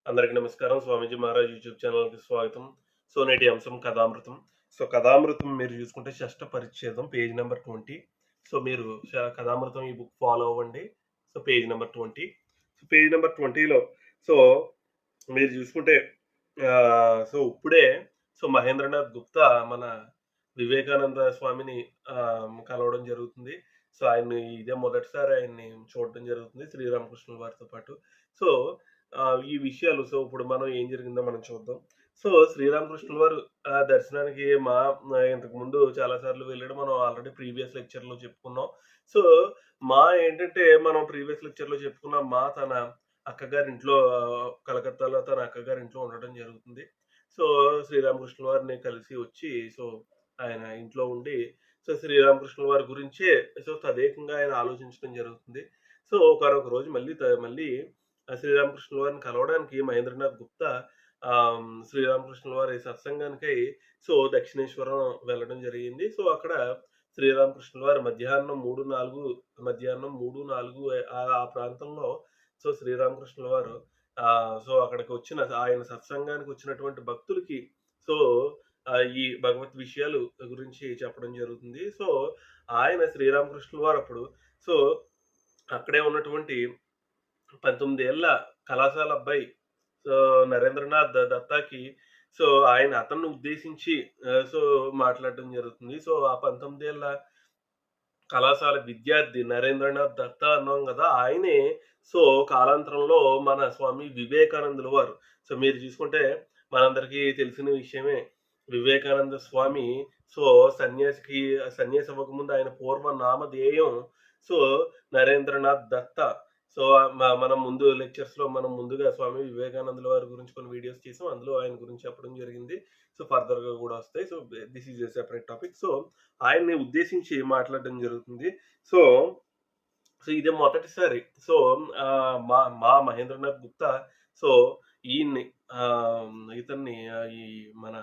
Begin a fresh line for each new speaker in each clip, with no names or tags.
అందరికీ నమస్కారం. స్వామీజీ మహారాజ్ యూట్యూబ్ ఛానల్‌కి స్వాగతం. సో, నేటి అంశం కథామృతం. సో, కథామృతం మీరు చూసుకుంటే షష్ఠ పరిచ్ఛేదం పేజ్ నంబర్ 20. సో, మీరు కథామృతం ఈ బుక్ ఫాలో అవ్వండి. So, page number 20. So, page number 20లో సో, మీరు చూసుకుంటే ఇప్పుడే మహేంద్రనాథ్ గుప్తా మన వివేకానంద స్వామిని కలవడం జరుగుతుంది. సో, ఇదే మొదటిసారి ఆయన్ని చూడడం జరుగుతుంది శ్రీరామకృష్ణుల వారితో పాటు. సో, ఈ విషయాలు ఇప్పుడు మనం ఏం జరిగిందో మనం చూద్దాం. సో, శ్రీరామకృష్ణుల వారు దర్శనానికి ఇంతకుముందు చాలా సార్లు వెళ్ళడం మనం ఆల్రెడీ ప్రీవియస్ లెక్చర్‌లో చెప్పుకున్నాం. సో, ఏంటంటే మనం ప్రీవియస్ లెక్చర్‌లో చెప్పుకున్న తన అక్కగారింట్లో కలకత్తాలో తన అక్కగారింట్లో ఉండడం జరుగుతుంది. సో, శ్రీరామకృష్ణుల వారిని కలిసి వచ్చి ఆయన ఇంట్లో ఉండి శ్రీరామకృష్ణుల వారి గురించే తదేకంగా ఆయన ఆలోచించడం జరుగుతుంది. సో, ఒకానొక రోజు మళ్ళీ శ్రీరామకృష్ణుల వారిని కలవడానికి మహేంద్రనాథ్ గుప్తా శ్రీరామకృష్ణుల వారి సత్సంగానికై దక్షిణేశ్వరం వెళ్ళడం జరిగింది. సో, అక్కడ శ్రీరామకృష్ణుల వారు మధ్యాహ్నం 3, 4 ఆ ప్రాంతంలో శ్రీరామకృష్ణుల వారు అక్కడికి ఆయన సత్సంగానికి వచ్చినటువంటి భక్తులకి సో, ఈ భగవత్ విషయాలు గురించి చెప్పడం జరుగుతుంది. సో, ఆయన శ్రీరామకృష్ణుల వారు అప్పుడు సో, అక్కడే ఉన్నటువంటి 19 ఏళ్ల కళాశాల అబ్బాయి సో, నరేంద్రనాథ్ దత్తాకి అతన్ని ఉద్దేశించి మాట్లాడడం జరుగుతుంది. సో, ఆ 19 ఏళ్ల కళాశాల విద్యార్థి నరేంద్రనాథ్ దత్తా అన్నాం గదా! ఆయనే సో, కాలాంతరంలో మన స్వామి వివేకానందుల వారు. సో, మీరు చూసుకుంటే మనందరికీ తెలిసిన విషయమే. వివేకానంద స్వామి సో, సన్యాసి అవ్వకముందు ఆయన పూర్వ నామధేయం సో, నరేంద్రనాథ్ దత్తా. సో, మనం ముందు లెక్చర్స్‌లో మనం ముందుగా స్వామి వివేకానందుల వారి గురించి కొన్ని వీడియోస్ చేసాం. అందులో ఆయన గురించి చెప్పడం జరిగింది. సో, ఫర్దర్‌గా గూడా వస్తాయి. So, this is a separate topic. So, ఆయన్ని ఉద్దేశించి మాట్లాడడం జరుగుతుంది. సో, ఇదే మొదటిసారి సో, మా మహేంద్రనాథ్ గుప్తా సో, ఈయన్ని ఇతన్ని ఈ మన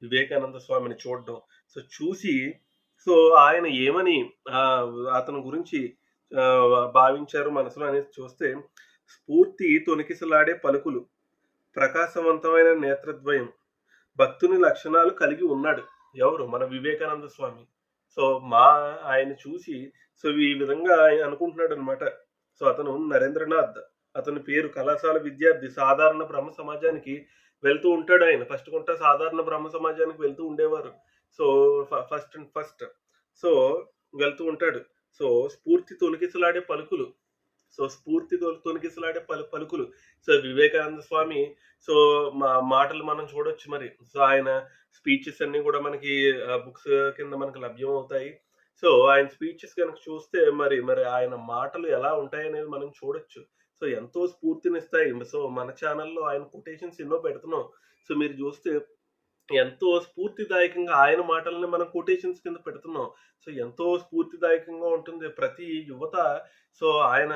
వివేకానంద స్వామిని చూడడం. సో, చూసి ఆయన ఏమని అతని గురించి భావించారు మనసులో అనేది చూస్తే, స్ఫూర్తి తొణికిసలాడే పలుకులు, ప్రకాశవంతమైన నేత్రద్వయం, భక్తుని లక్షణాలు కలిగి ఉన్నాడు. ఎవరు? మన వివేకానంద స్వామి. సో, ఆయన్ని చూసి ఈ విధంగా ఆయన అనుకుంటున్నాడనమాట. సో, అతను నరేంద్రనాథ్. అతని పేరు కళాశాల విద్యార్థి. సాధారణ బ్రహ్మ సమాజానికి వెళ్తూ ఉంటాడాయన. ఫస్ట్ సాధారణ బ్రహ్మ సమాజానికి వెళ్తూ ఉండేవారు. So, first. సో, వెళ్తూ ఉంటాడు. సో, స్ఫూర్తి తొణికిసలాడే పలుకులు. సో, స్ఫూర్తితో తొణికిసలాడే పలుకులు. సో, వివేకానంద స్వామి సో, మాటలు మనం చూడొచ్చు మరి. సో, ఆయన స్పీచెస్ అన్నీ గూడా మనకి బుక్స్ కింద మనకు లభ్యం అవుతాయి. సో, ఆయన స్పీచెస్ గనుక చూస్తే మరి ఆయన మాటలు ఎలా ఉంటాయనేది మనం చూడొచ్చు. సో, ఎంతో స్ఫూర్తినిస్తాయి. సో, మన ఛానెల్‌లో ఆయన కొటేషన్స్ ఎన్నో పెడుతున్నాం. సో, మీరు చూస్తే ఎంతో స్ఫూర్తిదాయకంగా ఆయన మాటల్ని మనం కొటేషన్స్ కింద పెడుతున్నాం. సో, ఎంతో స్ఫూర్తిదాయకంగా ఉంటుంది. ప్రతి యువత సో, ఆయన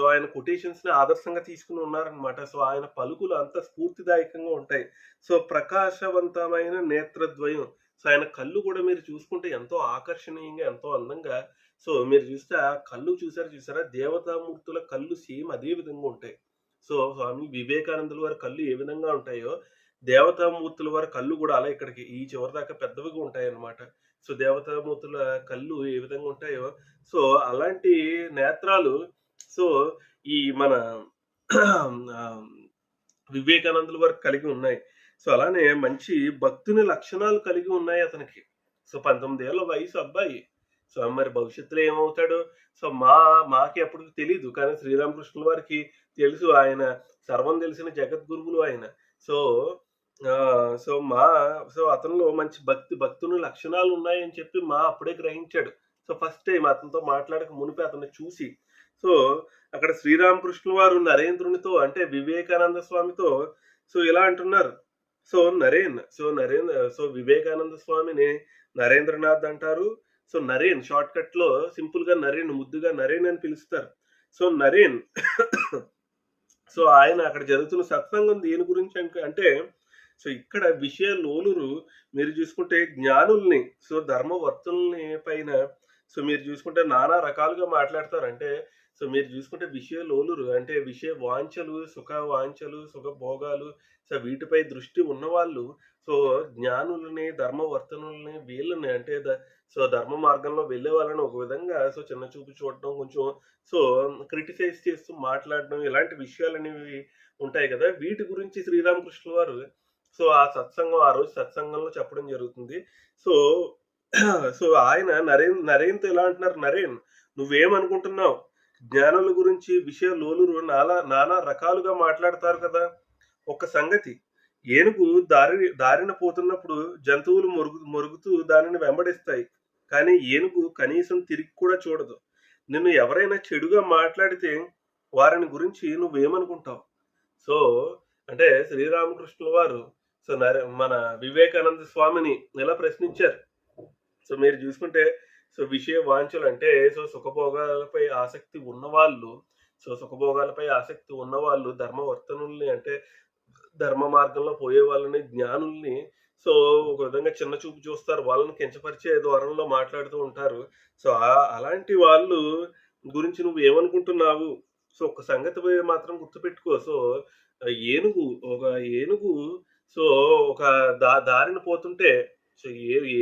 ఆయన కొటేషన్స్‌ని ఆదర్శంగా తీసుకొని ఉన్నారనమాట. సో, ఆయన పలుకులు అంత స్ఫూర్తిదాయకంగా ఉంటాయి. సో, ప్రకాశవంతమైన నేత్రద్వయం. సో, ఆయన కళ్ళు గూడా మీరు చూసుకుంటే ఎంతో ఆకర్షణీయంగా, ఎంతో అందంగా సో, మీరు చూస్తే ఆ కళ్ళు చూసారా? దేవతామూర్తుల కళ్ళు సేమ్ అదే విధంగా ఉంటాయి. సో, స్వామి వివేకానందుల వారి కళ్ళు ఏ విధంగా ఉంటాయో దేవతామూర్తుల వారి కళ్ళు గూడా అలా ఇక్కడికి ఈ చివరి దాకా పెద్దవిగా ఉంటాయన్నమాట. సో, దేవతామూర్తుల కళ్ళు ఏ విధంగా ఉంటాయో, సో, అలాంటి నేత్రాలు సో, ఈ మన ఆహ్, వివేకానందుల వారు కలిగి ఉన్నాయి. సో, అలానే మంచి భక్తుని లక్షణాలు కలిగి ఉన్నాయి అతనికి. సో, 19 ఏళ్ల వయసు అబ్బాయి. సో, మరి భవిష్యత్తులో ఏమవుతాడో సో, మాకి అప్పటికి తెలీదు. కానీ శ్రీరామకృష్ణుల వారికి తెలుసు. ఆయన సర్వం తెలిసిన జగద్గురువులు ఆయన. సో, ఆహ్, సో, మా అతనిలో మంచి భక్తుని లక్షణాలు ఉన్నాయని చెప్పి అప్పుడే గ్రహించాడు. సో, ఫస్ట్ టైమ్ అతనితో మాట్లాడక మునుపే అతన్ని చూసి, సో, అక్కడ శ్రీరామకృష్ణుల వారు నరేంద్రునితో అంటే వివేకానంద స్వామితో ఇలా అంటున్నారు. వివేకానంద స్వామిని నరేంద్రనాథ్ అంటారు. సో, నరేన్ షార్ట్‌కట్‌లో సింపుల్‌గా నరేన్ ముద్దుగా నరేన్ అని పిలుస్తారు. సో, నరేన్ ఆయన అక్కడ జరుగుతున్న సత్సంగం దేని గురించి అంటే ఇక్కడ విషయ లోలురు మీరు చూసుకుంటే జ్ఞానుల్ని ధర్మవర్తుల్ని పైన మీరు చూసుకుంటే నానా రకాలుగా మాట్లాడతారు. అంటే సో మీరు చూసుకుంటే విషయలోలురు అంటే విషయ వాంఛలు, సుఖ వాంఛలు, సుఖభోగాలు సో వీటిపై దృష్టి ఉన్నవాళ్ళు సో జ్ఞానులని, ధర్మవర్తనులని వీళ్ళని అంటే సో ధర్మ మార్గంలో వెళ్ళే వాళ్ళని ఒక విధంగా సో చిన్న చూపు చూడటం, కొంచెం సో క్రిటిసైజ్ చేస్తూ మాట్లాడడం ఇలాంటి విషయాలనేవి ఉంటాయి కదా! వీటి గురించి శ్రీరామకృష్ణుల వారు సో ఆ రోజు సత్సంగంలో చెప్పడం జరుగుతుంది. సో సో ఆయన నరేన్‌తో ఎలా అంటున్నారు, "నరేన్ నువ్వేమనుకుంటున్నావు? జ్ఞానుల గురించి విషయలోలురు నానా రకాలుగా మాట్లాడతారు కదా! ఒక సంగతి ఏనుగు దారిన పోతున్నప్పుడు జంతువులు మొరుగుతూ దానిని వెంబడిస్తాయి. కానీ ఏనుగు కనీసం తిరిగి కూడా చూడదు. నిన్ను ఎవరైనా చెడుగా మాట్లాడితే వారిని గురించి నువ్వేమనుకుంటావు?" సో, అంటే శ్రీరామకృష్ణుల వారు సో మన వివేకానంద స్వామిని ఇలా ప్రశ్నించారు. సో మీరు చూసుకుంటే సో విషయ వాంఛలంటే సో సుఖభోగాలపై ఆసక్తి ఉన్నవాళ్ళు, సో సుఖభోగాలపై ఆసక్తి ఉన్నవాళ్ళు ధర్మవర్తనుల్ని అంటే ధర్మ మార్గంలో పోయే వాళ్ళని, జ్ఞానుల్ని సో ఒక విధంగా చిన్న చూపు చూస్తారు. వాళ్ళని కించపరిచే ధోరణిలో మాట్లాడుతూ ఉంటారు. సో అలాంటి వాళ్ళు గురించి నువ్వేమనుకుంటున్నావు? సో ఒక్క సంగతి మాత్రం గుర్తుపెట్టుకో. సో ఏనుగు ఒక ఏనుగు సో ఒక దారిన పోతుంటే సో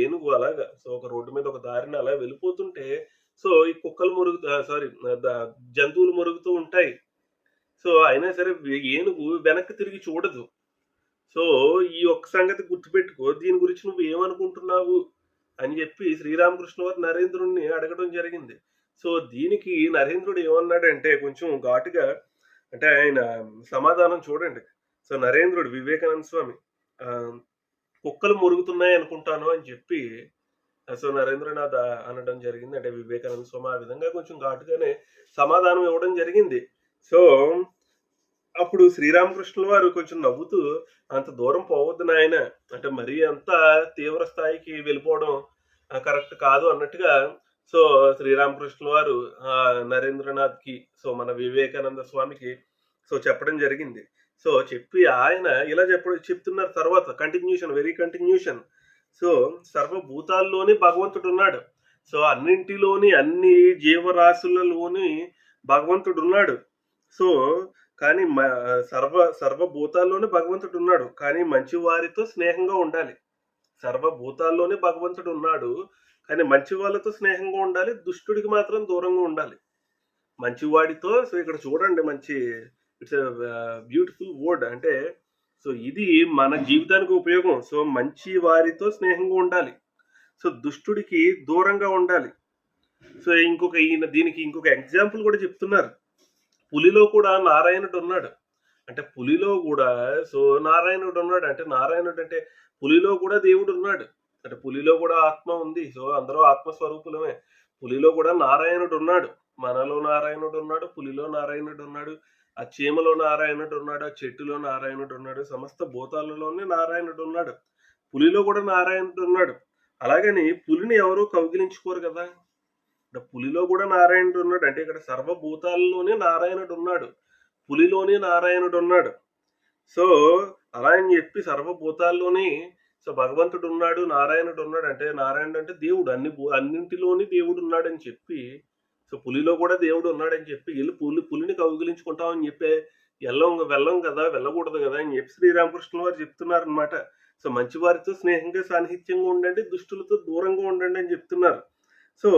ఏనుగు అలాగా సో ఒక రోడ్డు మీద ఒక దారిన అలా వెళ్ళిపోతుంటే సో ఈ కుక్కలు సారీ జంతువులు మొరుగుతూ ఉంటాయి. సో అయినా సరే ఏనుగు వెనక్కి తిరిగి చూడదు. సో ఈ ఒక్క సంగతి గుర్తుపెట్టుకో. దీని గురించి నువ్వు ఏమనుకుంటున్నావు? అని చెప్పి శ్రీరామకృష్ణ వారు నరేంద్రుడిని అడగడం జరిగింది. సో దీనికి నరేంద్రుడు ఏమన్నాడంటే కొంచెం ఘాటుగా అంటే ఆయన సమాధానం చూడండి. సో నరేంద్రుడు వివేకానంద స్వామి కుక్కలు మురుగుతున్నాయి అనుకుంటాను అని చెప్పి సో నరేంద్రనాథ్ అనడం జరిగింది. అంటే వివేకానంద స్వామి ఆ విధంగా కొంచెం ఘాటుగానే సమాధానం ఇవ్వడం జరిగింది. సో అప్పుడు శ్రీరామకృష్ణుల వారు కొంచెం నవ్వుతూ అంత దూరం పోవద్దు నాయన, అంటే మరీ అంత తీవ్ర స్థాయికి వెళ్ళిపోవడం కరెక్ట్ కాదు అన్నట్టుగా సో శ్రీరామకృష్ణుల వారు నరేంద్రనాథ్‌కి సో మన వివేకానంద స్వామికి సో చెప్పడం జరిగింది. సో చెప్పి ఆయన ఇలా చెప్తున్నారు తర్వాత కంటిన్యూషన్ వెరీ కంటిన్యూషన్. సో సర్వభూతాల్లోని భగవంతుడున్నాడు. సో అన్నింటిలోని అన్ని జీవరాశులలోని భగవంతుడున్నాడు. సో కానీ సర్వభూతాల్లోనే భగవంతుడు ఉన్నాడు. కానీ మంచి వారితో స్నేహంగా ఉండాలి. సర్వభూతాల్లోనే భగవంతుడు ఉన్నాడు. కానీ మంచి వాళ్ళతో స్నేహంగా ఉండాలి. దుష్టుడికి మాత్రం దూరంగా ఉండాలి. మంచివాడితో సో ఇక్కడ చూడండి మంచి ఇట్స్ బ్యూటిఫుల్ వర్డ్ అంటే సో ఇది మన జీవితానికి ఉపయోగం. సో మంచి వారితో స్నేహంగా ఉండాలి. సో దుష్టుడికి దూరంగా ఉండాలి. సో దీనికి ఇంకొక ఎగ్జాంపుల్ కూడా చెప్తున్నారు. పులిలో కూడా నారాయణుడు ఉన్నాడు. అంటే పులిలో కూడా సో నారాయణుడు ఉన్నాడు. అంటే నారాయణుడు అంటే పులిలో కూడా దేవుడు ఉన్నాడు. అంటే పులిలో కూడా ఆత్మ ఉంది. సో అందరూ ఆత్మస్వరూపులమే. పులిలో కూడా నారాయణుడు ఉన్నాడు. మనలో నారాయణుడు ఉన్నాడు. పులిలో నారాయణుడు ఉన్నాడు. ఆ చీమలో నారాయణుడు ఉన్నాడు. ఆ చెట్టులో నారాయణుడు ఉన్నాడు. సమస్త భూతాలలోనే నారాయణుడు ఉన్నాడు. పులిలో కూడా నారాయణుడు ఉన్నాడు. అలాగని పులిని ఎవరూ కౌగిలించుకోరు కదా! పులిలో కూడా నారాయణుడు ఉన్నాడు. అంటే ఇక్కడ సర్వభూతాల్లోనే నారాయణుడు ఉన్నాడు. పులిలోనే నారాయణుడు ఉన్నాడు. సో అలా అని చెప్పి సర్వభూతాల్లోనే సో భగవంతుడు ఉన్నాడు, నారాయణుడు ఉన్నాడు. అంటే నారాయణుడు అంటే దేవుడు. అన్నింటిలోని దేవుడు ఉన్నాడని చెప్పి సో పులిలో కూడా దేవుడు ఉన్నాడని చెప్పి పులిని కౌగిలించుకుంటామని చెప్పే వెళ్ళం కదా, వెళ్ళకూడదు కదా అని చెప్పి శ్రీరామకృష్ణ వారు చెప్తున్నారనమాట. సో మంచి వారితో స్నేహంగా సాన్నిహిత్యంగా ఉండండి, దుష్టులతో దూరంగా ఉండండి అని చెప్తున్నారు. సో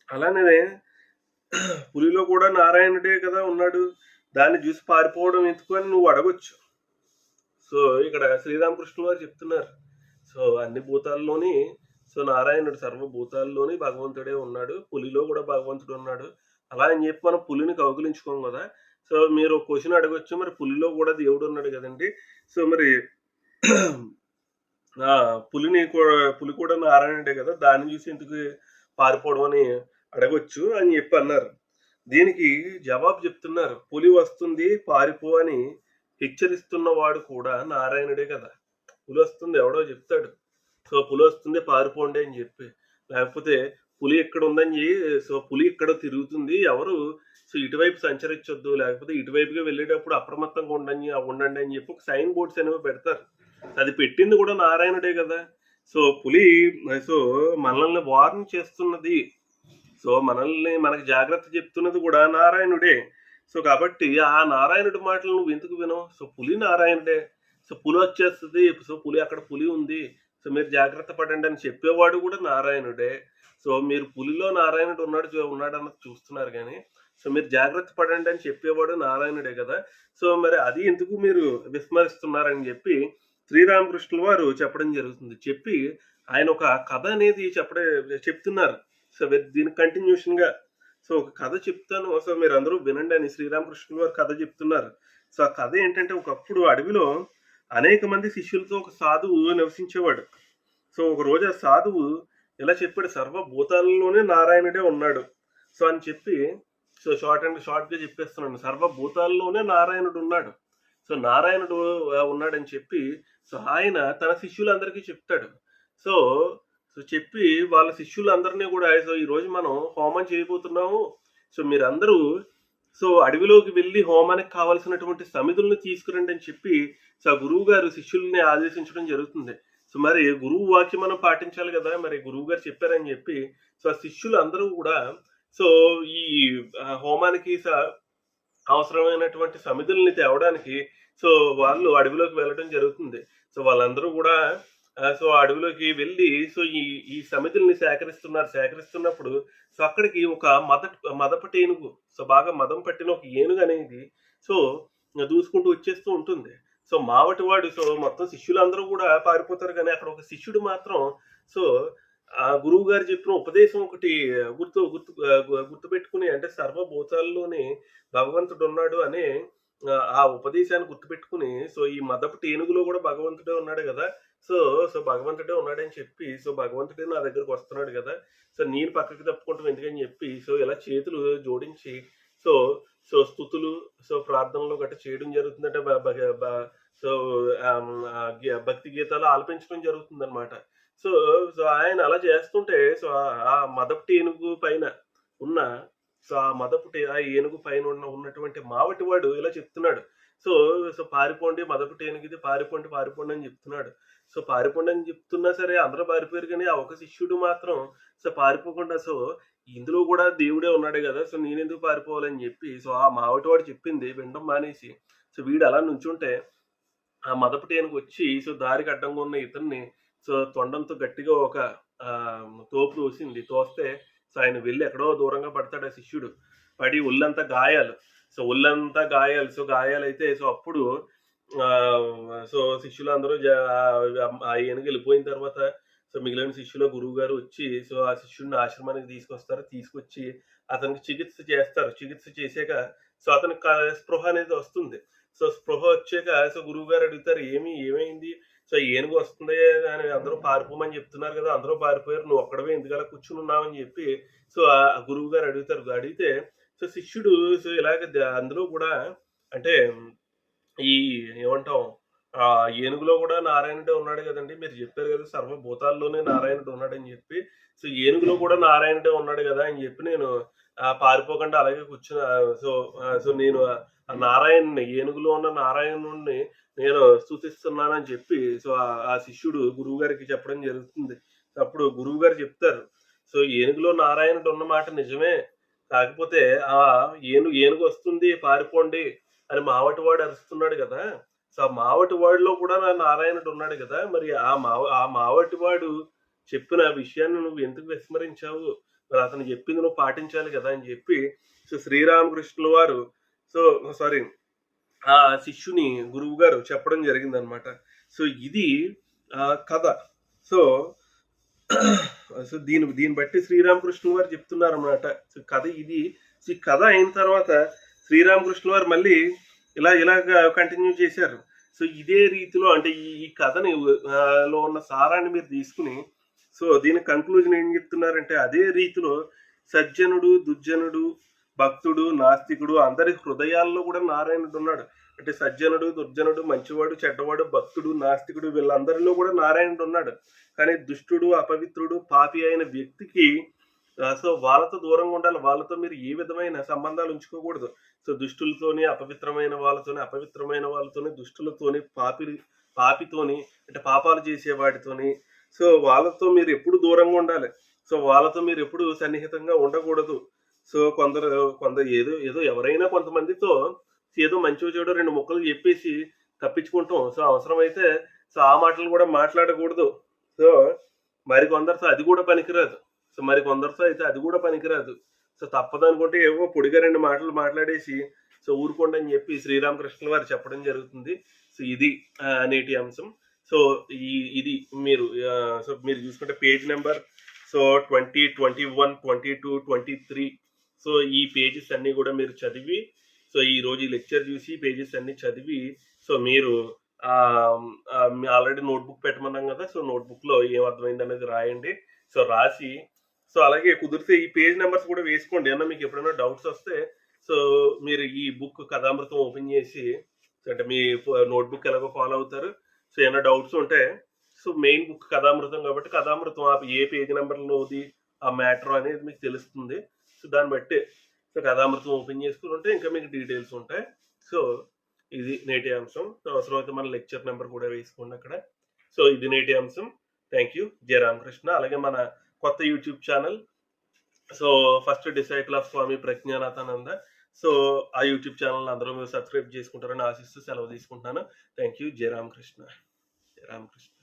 అలానే పులిలో కూడా నారాయణుడే కదా ఉన్నాడు. దాన్ని చూసి పారిపోవడం ఎందుకు అని నువ్వు అడగొచ్చు. సో ఇక్కడ శ్రీరామకృష్ణ వారు చెప్తున్నారు. సో అన్ని భూతాల్లోని సో నారాయణుడు సర్వభూతాల్లోని భగవంతుడే ఉన్నాడు. పులిలో కూడా భగవంతుడు ఉన్నాడు. అలా అని చెప్పి మనం పులిని కౌగిలించుకోం కదా. సో మీరు క్వశ్చన్ అడగొచ్చు, మరి పులిలో కూడా దేవుడు ఉన్నాడు కదండి. సో మరి పులి కూడా నారాయణుడే కదా, దాన్ని చూసి ఎందుకు పారిపోవడం అని అడగొచ్చు అని చెప్పి అన్నారు. దీనికి జవాబు చెప్తున్నారు. పులి వస్తుంది పారిపో అని హెచ్చరిస్తున్నవాడు కూడా నారాయణుడే కదా. పులి వస్తుంది ఎవడో చెప్తాడు. సో పులి వస్తుంది పారిపోండి అని చెప్పి, లేకపోతే పులి ఎక్కడ ఉందని సో పులి ఇక్కడ తిరుగుతుంది ఎవరు సో ఇటువైపు సంచరించొద్దు, లేకపోతే ఇటువైపుగా వెళ్ళేటప్పుడు అప్రమత్తంగా ఉండండి అని చెప్పి ఒక సైన్ బోర్డ్స్ అనేవి పెడతారు. అది పెట్టింది కూడా నారాయణుడే కదా. సో పులి సో మనల్ని వార్న్ చేస్తున్నది. సో మనల్ని మనకు జాగ్రత్త చెప్తున్నది కూడా నారాయణుడే. సో కాబట్టి ఆ నారాయణుడి మాటలు నువ్వెందుకు వినవు? సో పులి నారాయణుడే. సో పులొచ్చేస్తది. సో పులి అక్కడ పులి ఉంది. సో మీరు జాగ్రత్త పడండి అని చెప్పేవాడు కూడా నారాయణుడే. సో మీరు పులిలో నారాయణుడు ఉన్నాడన్నది చూస్తున్నారు గానీ, సో మీరు జాగ్రత్త పడండి అని చెప్పేవాడు నారాయణుడే గదా! సో మరి అది ఎందుకు మీరు విస్మరిస్తున్నారని జెప్పి శ్రీరామకృష్ణుల వారు చెప్పడం జరుగుతుంది. చెప్పి ఆయన ఒక కథ అనేది చెప్తున్నారు. సో దీనికి కంటిన్యూషన్‌గా సో ఒక కథ చెప్తాను. సో మీరందరూ వినండి అని శ్రీరామకృష్ణుల వారు కథ చెప్తున్నారు. సో ఆ కథ ఏంటంటే ఒకప్పుడు అడవిలో అనేక మంది శిష్యులతో ఒక సాధువు నివసించేవాడు. సో ఒకరోజు ఆ సాధువు ఇలా చెప్పాడు, సర్వభూతాల్లోనే నారాయణుడే ఉన్నాడు. సో అని చెప్పి సో షార్ట్‌గా చెప్పేస్తున్నాను. సర్వభూతాల్లోనే నారాయణుడు ఉన్నాడు. సో నారాయణుడు ఉన్నాడని చెప్పి సో ఆయన తన శిష్యులందరికీ చెప్తాడు. సో చెప్పి వాళ్ళ శిష్యులందరినీ కూడా సో ఈరోజు మనం హోమం చేయబోతున్నాము. సో మీరందరూ సో అడవిలోకి వెళ్లి హోమానికి కావాల్సినటువంటి సమిధులను తీసుకురండి అని చెప్పి సో ఆ గురువు గారు శిష్యుల్ని ఆదేశించడం జరుగుతుంది. సో మరి గురువు వాక్యం మనం పాటించాలి కదా! మరి గురువు గారు చెప్పారని చెప్పి సో ఆ శిష్యులు అందరూ కూడా సో ఈ హోమానికి అవసరమైనటువంటి సమిధుల్ని తేవడానికి సో వాళ్ళు అడవిలోకి వెళ్ళడం జరుగుతుంది. సో వాళ్ళందరూ కూడా సో అడవిలోకి వెళ్ళి సో ఈ ఈ సమిధుల్ని సేకరిస్తున్నప్పుడు సో అక్కడికి ఒక మదపటి ఏనుగు సో బాగా మదం పట్టిన ఒక ఏనుగు అనేది సో దూసుకుంటూ వచ్చేస్తూ ఉంటుంది. సో మావటివాడు సో మొత్తం శిష్యులందరూ కూడా పారిపోతారు కానీ అక్కడ ఒక శిష్యుడు మాత్రం సో ఆ గురువు గారు చెప్పిన ఉపదేశం ఒకటి గుర్తుపెట్టుకుని అంటే సర్వభూతాల్లోని భగవంతుడున్నాడు అనే ఆ ఉపదేశాన్ని గుర్తుపెట్టుకుని సో ఈ మదపు ఏనుగులో కూడా భగవంతుడే ఉన్నాడు కదా! సో, భగవంతుడే ఉన్నాడని చెప్పి సో భగవంతుడే నా దగ్గరికి వస్తున్నాడు కదా! సో నేను పక్కకి తప్పుకోవటం ఎందుకని చెప్పి సో ఇలా చేతులు జోడించి సో, స్తుతులు ప్రార్థనలు గట్టా చేయడం జరుగుతుందంటే బ బగ బ సో భక్తి గీతాలు ఆలపించడం జరుగుతుందనమాట. సో, ఆయన అలా చేస్తుంటే సో ఆ మదపు ఏనుగు పైన ఉన్న ఆ ఏనుగు పైన ఉన్నటువంటి మావటివాడు ఇలా చెప్తున్నాడు. సో, పారిపోండి మదపుటి ఏనుగిది పారిపోండి అని చెప్తున్నాడు. సో పారిపోండి అని చెప్తున్నా సరే అందరూ పారిపోయారు కానీ ఆ ఒక శిష్యుడు మాత్రం సో పారిపోకుండా సో ఇందులో కూడా దేవుడే ఉన్నాడు గదా! సో నేనెందుకు పారిపోవాలని చెప్పి సో ఆ మావటివాడు చెప్పింది వినడం మానేసి సో వీడు అలా నుంచుంటే ఆ మదపుటి ఏనుగొచ్చి సో దారికి అడ్డంగా ఉన్న ఇతన్ని సో తొండంతో గట్టిగా ఒక తోపు తోసింది. తోస్తే సో ఆయన వెళ్లి ఎక్కడో దూరంగా పడతాడు ఆ శిష్యుడు. పడి ఒళ్ళంతా గాయాలు. సో ఒళ్ళంతా గాయాలు. సో గాయాలైతే సో అప్పుడు సో శిష్యులందరూ ఆ ఏనుగు వెళ్ళిపోయిన తర్వాత సో మిగిలిన శిష్యులు గురువుగారు వచ్చి సో ఆ శిష్యుడిని ఆశ్రమానికి తీసుకొస్తారు. తీసుకొచ్చి అతనికి చికిత్స చేస్తారు. చికిత్స చేసాక సో అతనికి స్పృహ అనేది వస్తుంది. సో స్పృహ వచ్చాక సో గురువుగారు అడుగుతారు, ఏమైంది? సో ఏనుగు వస్తుంది అని అందరూ పారిపోమని చెప్తున్నారు కదా! అందరూ పారిపోయారు. నువ్వు ఒక్కడివే ఎందుకలా కూర్చునున్నావని చెప్పి సో ఆ గురువుగారు అడుగుతారు. అడిగితే సో శిష్యుడు సో ఇలాగ అందులో కూడా అంటే ఈ ఏమంటాం ఏనుగులో కూడా నారాయణుడే ఉన్నాడు గదండీ! మీరు జెప్పారు గదా! సర్వభూతాల్లోనే నారాయణుడు ఉన్నాడని జెప్పి. సో ఏనుగులో కూడా నారాయణుడే ఉన్నాడు గదా! అని జెప్పి నేను పారిపోకుండా అలాగే కూర్చున్నా. సో నేను ఆ నారాయణుడిని ఏనుగులో ఉన్న నారాయణుడిని నేను స్తుతిస్తున్నానని చెప్పి సో ఆ శిష్యుడు గురువుగారికి చెప్పడం జరుగుతుంది. అప్పుడు గురువుగారు చెప్తారు. సో ఏనుగులో నారాయణుడు ఉన్న మాట నిజమే. కాకపోతే ఏనుగొస్తుంది పారిపోండి అని మావటివాడు అరుస్తున్నాడు గదా! సో ఆ మావటివాడిలో కూడా నారాయణుడు ఉన్నాడు గదా! మరి ఆ మావటివాడు చెప్పిన విషయాన్ని నువ్వు ఎందుకు విస్మరించావు? మరి అతను చెప్పింది నువ్వు పాటించాలి గదా! అని చెప్పి సో శ్రీరామకృష్ణుల వారు సో సారీ ఆ శిష్యుని గురువుగారు చెప్పడం జరిగిందనమాట. సో ఇది కథ. సో దీన్ని బట్టి శ్రీరామకృష్ణుల వారు చెప్తున్నారన్నమాట. సో కథ ఇది. సో ఈ కథ అయిన తర్వాత శ్రీరామకృష్ణుల వారు మళ్ళీ ఇలాగ కంటిన్యూ చేశారు. సో ఇదే రీతిలో అంటే ఈ కథని లో ఉన్న సారాన్ని మీరు తీసుకుని సో దీని కన్క్లూజన్ ఏం చెప్తున్నారంటే అదే రీతిలో సజ్జనుడు, దుర్జనుడు, భక్తుడు, నాస్తికుడు అందరి హృదయాల్లో కూడా నారాయణుడు ఉన్నాడు. అంటే సజ్జనుడు, దుర్జనుడు, మంచివాడు, చెడ్డవాడు, భక్తుడు, నాస్తికుడు వీళ్ళందరిలో కూడా నారాయణుడు ఉన్నాడు. కానీ దుష్టుడు, అపవిత్రుడు, పాపి అయిన వ్యక్తికి సో వాళ్ళతో దూరంగా ఉండాలి. వాళ్ళతో మీరు ఏ విధమైన సంబంధాలు ఉంచుకోకూడదు. సో దుష్టులతోని, అపవిత్రమైన వాళ్ళతోని, దుష్టులతోని, పాపితోని అంటే పాపాలు చేసే వాటితోని సో వాళ్ళతో మీరు ఎప్పుడు దూరంగా ఉండాలి. సో వాళ్ళతో మీరెప్పుడు సన్నిహితంగా ఉండకూడదు. సో కొందరు ఏదో ఏదో ఎవరైనా కొంతమందితో ఏదో మంచో చెడో 2 ముక్కలు జెప్పేసి తప్పించుకుంటాం. సో అవసరమైతే ఆ మాటలు గూడా మాట్లాడకూడదు. సో మరికొందరితో అది గూడా పనికిరాదు. సో మరికొందరితో అయితే అది గూడా పనికిరాదు. సో తప్పదనుకుంటే ఏవో పొడిగా 2 మాటలు మాట్లాడేసి ఊరుకోండి అని జెప్పి శ్రీరామకృష్ణుల వారు చెప్పడం జరుగుతుంది. సో ఇది నేటి అంశం. సో ఇది మీరు సో మీరు జూసుకుంటే పేజ్ నంబర్ సో 20, 21, 22, 23 సో ఈ పేజెస్ అన్నీ గూడా మీరు చదివి సో ఈరోజు ఈ లెక్చర్ జూసి పేజెస్ అన్నీ చదివి సో మీరు ఆల్రెడీ నోట్‌బుక్ పెట్టమన్నాం గదా! సో నోట్‌బుక్‌లో ఏం అర్థమైందనేది రాయండి. సో రాసి సో అలాగే కుదిరితే ఈ పేజ్ నంబర్స్ గూడా వేసుకోండి. ఏమన్నా మీకు ఎప్పుడైనా డౌట్స్ వస్తే సో మీరు ఈ బుక్ కథామృతం ఓపెన్ జేసి అంటే మీ నోట్‌బుక్ ఎలాగో ఫాలో అవుతారు. సో ఏమైనా డౌట్స్ ఉంటే సో మెయిన్ బుక్ కథామృతం కాబట్టి కథామృతం ఏ పేజ్ నంబర్‌లోది ఆ మ్యాటర్ అనేది మీకు తెలుస్తుంది. సో దాన్ని బట్టి సో కథామృతం ఓపెన్ చేసుకుంటే ఇంకా మీకు డీటెయిల్స్ ఉంటాయి. సో ఇది నేటి అంశం. సో అవసరమైతే మన లెక్చర్ నంబర్ కూడా వేసుకోండి అక్కడ. సో ఇది నేటి అంశం. Thank you. జై రామకృష్ణ. అలాగే మన కొత్త YouTube channel so first disciple of Swami Prajnanathananda. So ఆ యూట్యూబ్ ఛానల్‌ని అందరూ సబ్స్క్రైబ్ చేసుకుంటారని ఆశిస్తూ సెలవు తీసుకుంటున్నాను. Thank you. జై రామకృష్ణ. జై రామకృష్ణ.